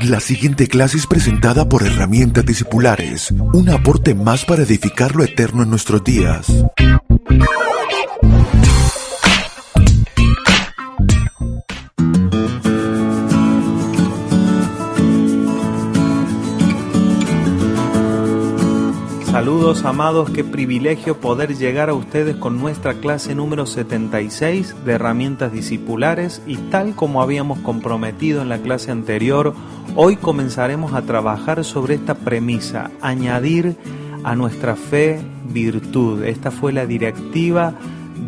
La siguiente clase es presentada por Herramientas Discipulares, un aporte más para edificar lo eterno en nuestros días. Saludos amados, qué privilegio poder llegar a ustedes con nuestra clase número 76 de Herramientas Discipulares, y tal como habíamos comprometido en la clase anterior, hoy comenzaremos a trabajar sobre esta premisa: añadir a nuestra fe virtud. Esta fue la directiva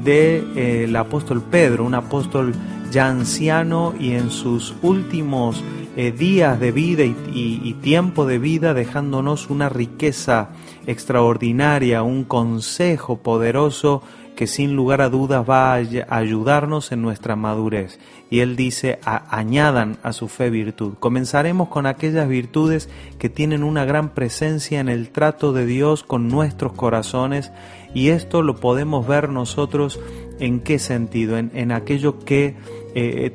del apóstol Pedro, un apóstol ya anciano y en sus últimos días de vida y tiempo de vida, dejándonos una riqueza extraordinaria, un consejo poderoso que sin lugar a dudas va a ayudarnos en nuestra madurez. Y él dice: añadan a su fe virtud. Comenzaremos con aquellas virtudes que tienen una gran presencia en el trato de Dios con nuestros corazones, y esto lo podemos ver nosotros en qué sentido, en aquello que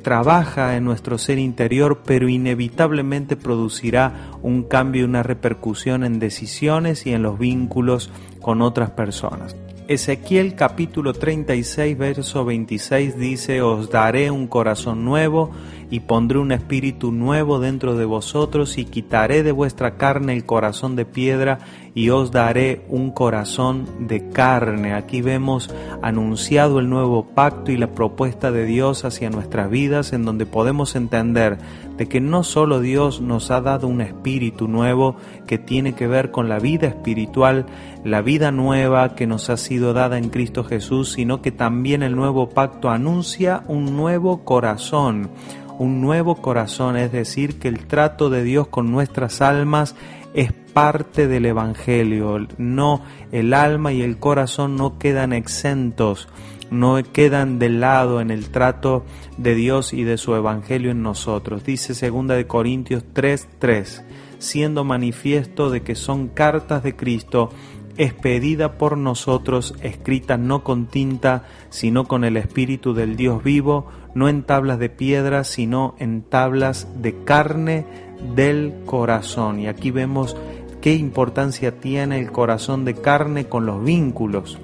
trabaja en nuestro ser interior, pero inevitablemente producirá un cambio y una repercusión en decisiones y en los vínculos con otras personas. Ezequiel capítulo 36 verso 26 dice: os daré un corazón nuevo y pondré un espíritu nuevo dentro de vosotros, y quitaré de vuestra carne el corazón de piedra y os daré un corazón de carne. Aquí vemos anunciado el nuevo pacto y la propuesta de Dios hacia nuestras vidas, en donde podemos entender de que no solo Dios nos ha dado un espíritu nuevo que tiene que ver con la vida espiritual, la vida nueva que nos ha sido dada en Cristo Jesús, sino que también el nuevo pacto anuncia un nuevo corazón. Un nuevo corazón, es decir, que el trato de Dios con nuestras almas es parte del Evangelio. No, el alma y el corazón no quedan exentos, no quedan de lado en el trato de Dios y de su Evangelio en nosotros. Dice 2 Corintios 3:3, siendo manifiesto de que son cartas de Cristo, expedida por nosotros, escritas no con tinta, sino con el Espíritu del Dios vivo, no en tablas de piedra, sino en tablas de carne del corazón. Y aquí vemos qué importancia tiene el corazón de carne con los vínculos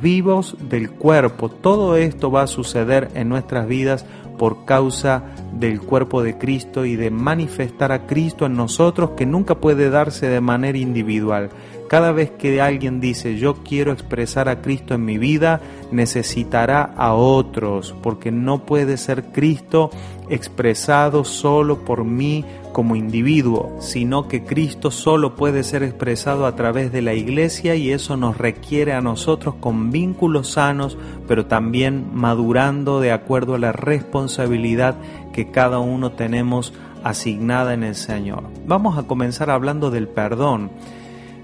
vivos del cuerpo. Todo esto va a suceder en nuestras vidas por causa del cuerpo de Cristo y de manifestar a Cristo en nosotros, que nunca puede darse de manera individual. Cada vez que alguien dice yo quiero expresar a Cristo en mi vida, necesitará a otros, porque no puede ser Cristo expresado solo por mí como individuo, sino que Cristo solo puede ser expresado a través de la iglesia, y eso nos requiere a nosotros con vínculos sanos, pero también madurando de acuerdo a la responsabilidad que cada uno tenemos asignada en el Señor. Vamos a comenzar hablando del perdón.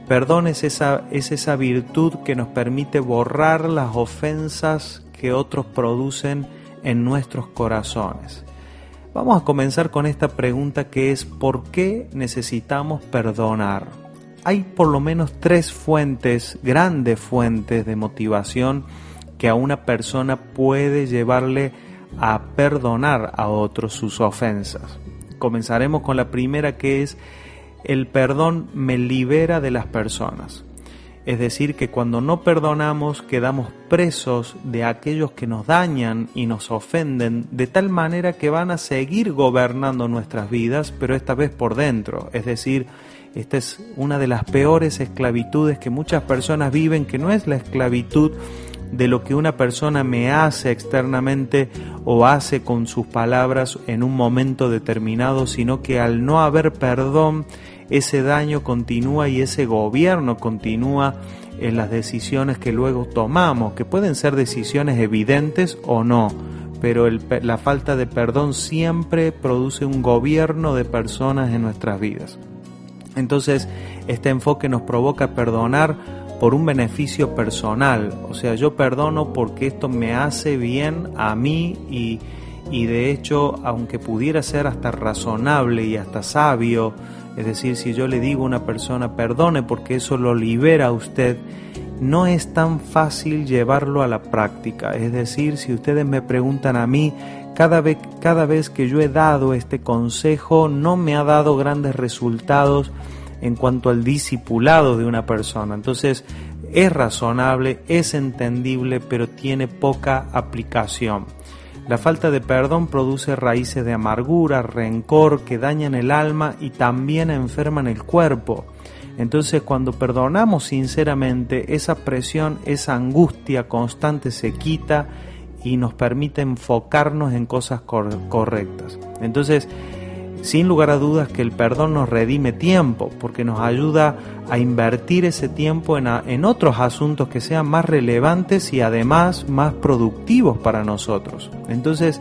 Perdón es esa virtud que nos permite borrar las ofensas que otros producen en nuestros corazones. Vamos a comenzar con esta pregunta, que es: ¿por qué necesitamos perdonar? Hay por lo menos 3 fuentes, grandes fuentes de motivación que a una persona puede llevarle a perdonar a otros sus ofensas. Comenzaremos con la primera, que es: el perdón me libera de las personas. Es decir, que cuando no perdonamos quedamos presos de aquellos que nos dañan y nos ofenden, de tal manera que van a seguir gobernando nuestras vidas, pero esta vez por dentro. Es decir, esta es una de las peores esclavitudes que muchas personas viven, que no es la esclavitud de lo que una persona me hace externamente o hace con sus palabras en un momento determinado, sino que al no haber perdón, ese daño continúa y ese gobierno continúa en las decisiones que luego tomamos, que pueden ser decisiones evidentes o no, pero la falta de perdón siempre produce un gobierno de personas en nuestras vidas. Entonces, este enfoque nos provoca perdonar por un beneficio personal, o sea, yo perdono porque esto me hace bien a mí, y de hecho, aunque pudiera ser hasta razonable y hasta sabio, es decir, si yo le digo a una persona perdone porque eso lo libera a usted, no es tan fácil llevarlo a la práctica. Es decir, si ustedes me preguntan a mí cada vez que yo he dado este consejo no me ha dado grandes resultados en cuanto al discipulado de una persona. Entonces es razonable, es entendible, pero tiene poca aplicación. La falta de perdón produce raíces de amargura, rencor que dañan el alma y también enferman el cuerpo. Entonces, cuando perdonamos sinceramente, esa presión, esa angustia constante se quita y nos permite enfocarnos en cosas correctas. Entonces, sin lugar a dudas que el perdón nos redime tiempo, porque nos ayuda a invertir ese tiempo en otros asuntos que sean más relevantes y además más productivos para nosotros. Entonces,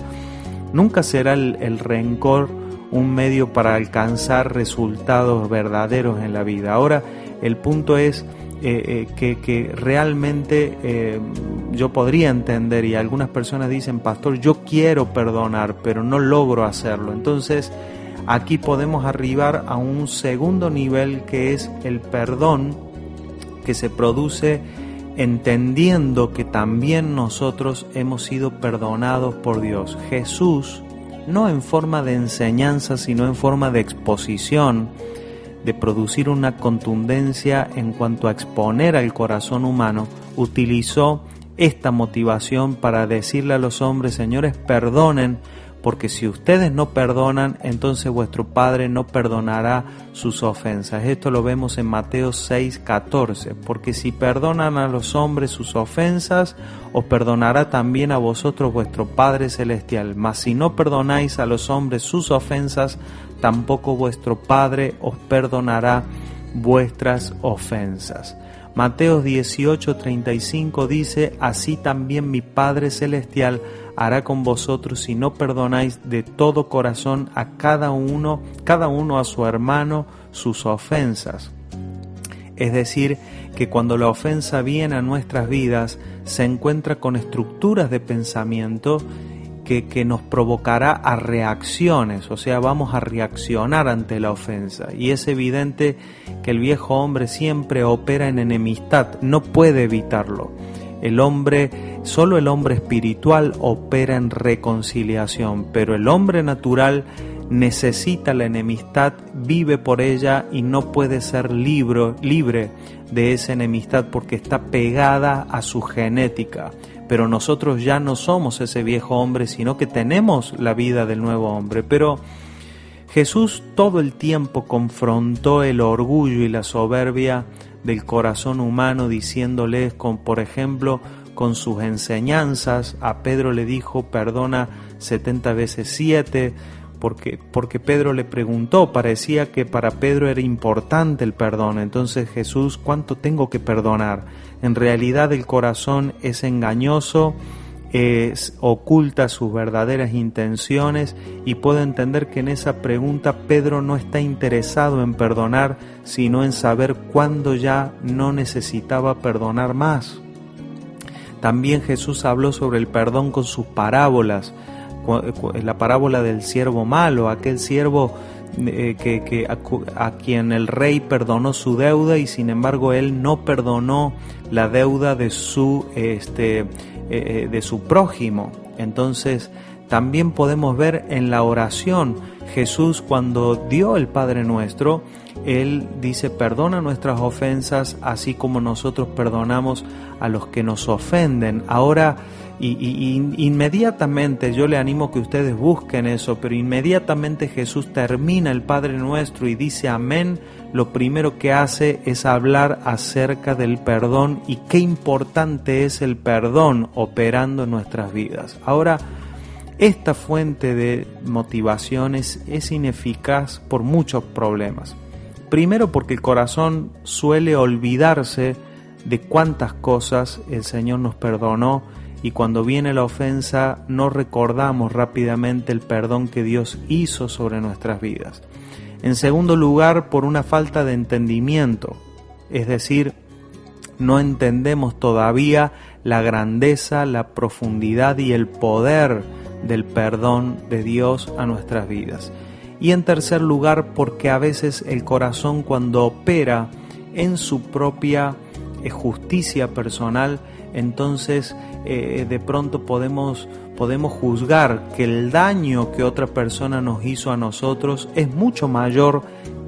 nunca será el rencor un medio para alcanzar resultados verdaderos en la vida. Ahora, el punto es que realmente yo podría entender, y algunas personas dicen: pastor, yo quiero perdonar, pero no logro hacerlo. Entonces, aquí podemos arribar a un segundo nivel, que es el perdón que se produce entendiendo que también nosotros hemos sido perdonados por Dios. Jesús, no en forma de enseñanza, sino en forma de exposición, de producir una contundencia en cuanto a exponer al corazón humano, utilizó esta motivación para decirle a los hombres: señores, perdonen, porque si ustedes no perdonan, entonces vuestro Padre no perdonará sus ofensas. Esto lo vemos en Mateo 6:14. Porque si perdonan a los hombres sus ofensas, os perdonará también a vosotros vuestro Padre Celestial. Mas si no perdonáis a los hombres sus ofensas, tampoco vuestro Padre os perdonará vuestras ofensas. Mateo 18:35 dice: así también mi Padre Celestial hará con vosotros si no perdonáis de todo corazón a cada uno a su hermano sus ofensas. Es decir, que cuando la ofensa viene a nuestras vidas, se encuentra con estructuras de pensamiento que nos provocará a reacciones, o sea, vamos a reaccionar ante la ofensa. Y es evidente que el viejo hombre siempre opera en enemistad, no puede evitarlo. Solo el hombre espiritual opera en reconciliación, pero el hombre natural necesita la enemistad, vive por ella y no puede ser libre de esa enemistad porque está pegada a su genética. Pero nosotros ya no somos ese viejo hombre, sino que tenemos la vida del nuevo hombre. Pero Jesús todo el tiempo confrontó el orgullo y la soberbia del corazón humano, diciéndoles, por ejemplo, con sus enseñanzas. A Pedro le dijo: perdona 70 veces 7, porque Pedro le preguntó, parecía que para Pedro era importante el perdón. Entonces Jesús: ¿cuánto tengo que perdonar? En realidad el corazón es engañoso, oculta sus verdaderas intenciones, y puedo entender que en esa pregunta Pedro no está interesado en perdonar, sino en saber cuándo ya no necesitaba perdonar más. También Jesús habló sobre el perdón con sus parábolas. La parábola del siervo malo, aquel siervo a quien el rey perdonó su deuda y sin embargo él no perdonó la deuda de su prójimo. Entonces también podemos ver en la oración, Jesús cuando dio el Padre Nuestro, Él dice: perdona nuestras ofensas así como nosotros perdonamos a los que nos ofenden. Ahora, inmediatamente, yo le animo que ustedes busquen eso, pero inmediatamente Jesús termina el Padre Nuestro y dice amén. Lo primero que hace es hablar acerca del perdón y qué importante es el perdón operando en nuestras vidas. Ahora, esta fuente de motivaciones es ineficaz por muchos problemas. Primero, porque el corazón suele olvidarse de cuántas cosas el Señor nos perdonó, y cuando viene la ofensa no recordamos rápidamente el perdón que Dios hizo sobre nuestras vidas. En segundo lugar, por una falta de entendimiento, es decir, no entendemos todavía la grandeza, la profundidad y el poder del perdón de Dios a nuestras vidas. Y en tercer lugar, porque a veces el corazón, cuando opera en su propia justicia personal, entonces de pronto podemos podemos juzgar que el daño que otra persona nos hizo a nosotros es mucho mayor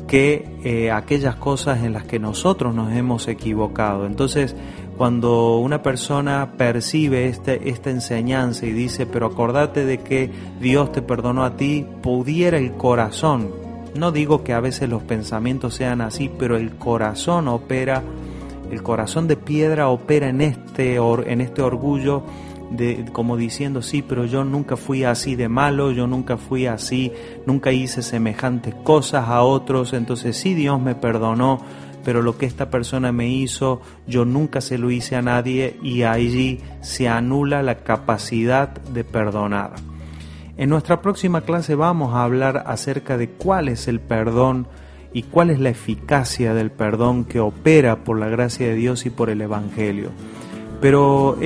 que aquellas cosas en las que nosotros nos hemos equivocado. Entonces, cuando una persona percibe esta enseñanza y dice, pero acordate de que Dios te perdonó a ti, pudiera el corazón, no digo que a veces los pensamientos sean así, pero el corazón opera, el corazón de piedra opera en este orgullo, como diciendo, sí, pero yo nunca fui así de malo, yo nunca fui así, nunca hice semejantes cosas a otros, entonces sí, Dios me perdonó, pero lo que esta persona me hizo, yo nunca se lo hice a nadie, y allí se anula la capacidad de perdonar. En nuestra próxima clase vamos a hablar acerca de cuál es el perdón y cuál es la eficacia del perdón que opera por la gracia de Dios y por el Evangelio. Pero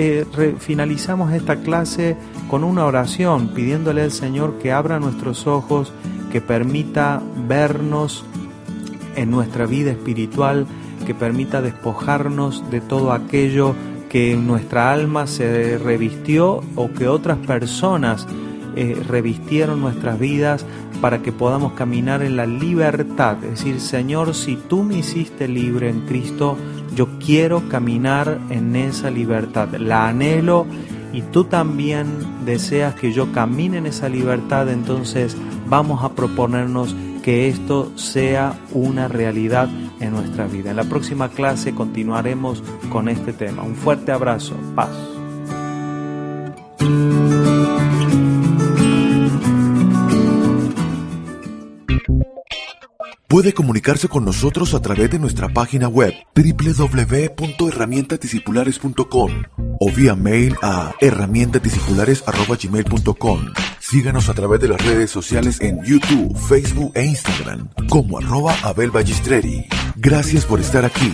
finalizamos esta clase con una oración, pidiéndole al Señor que abra nuestros ojos, que permita vernos en nuestra vida espiritual, que permita despojarnos de todo aquello que en nuestra alma se revistió o que otras personas revistieron nuestras vidas, para que podamos caminar en la libertad. Es decir, Señor, si tú me hiciste libre en Cristo, yo quiero caminar en esa libertad, la anhelo, y tú también deseas que yo camine en esa libertad. Entonces vamos a proponernos que esto sea una realidad en nuestra vida. En la próxima clase continuaremos con este tema. Un fuerte abrazo, paz. Puede comunicarse con nosotros a través de nuestra página web www.herramientasdiscipulares.com o vía mail a herramientasdiscipulares@gmail.com. Síganos a través de las redes sociales en YouTube, Facebook e Instagram como @AbelBallistreri. Gracias por estar aquí.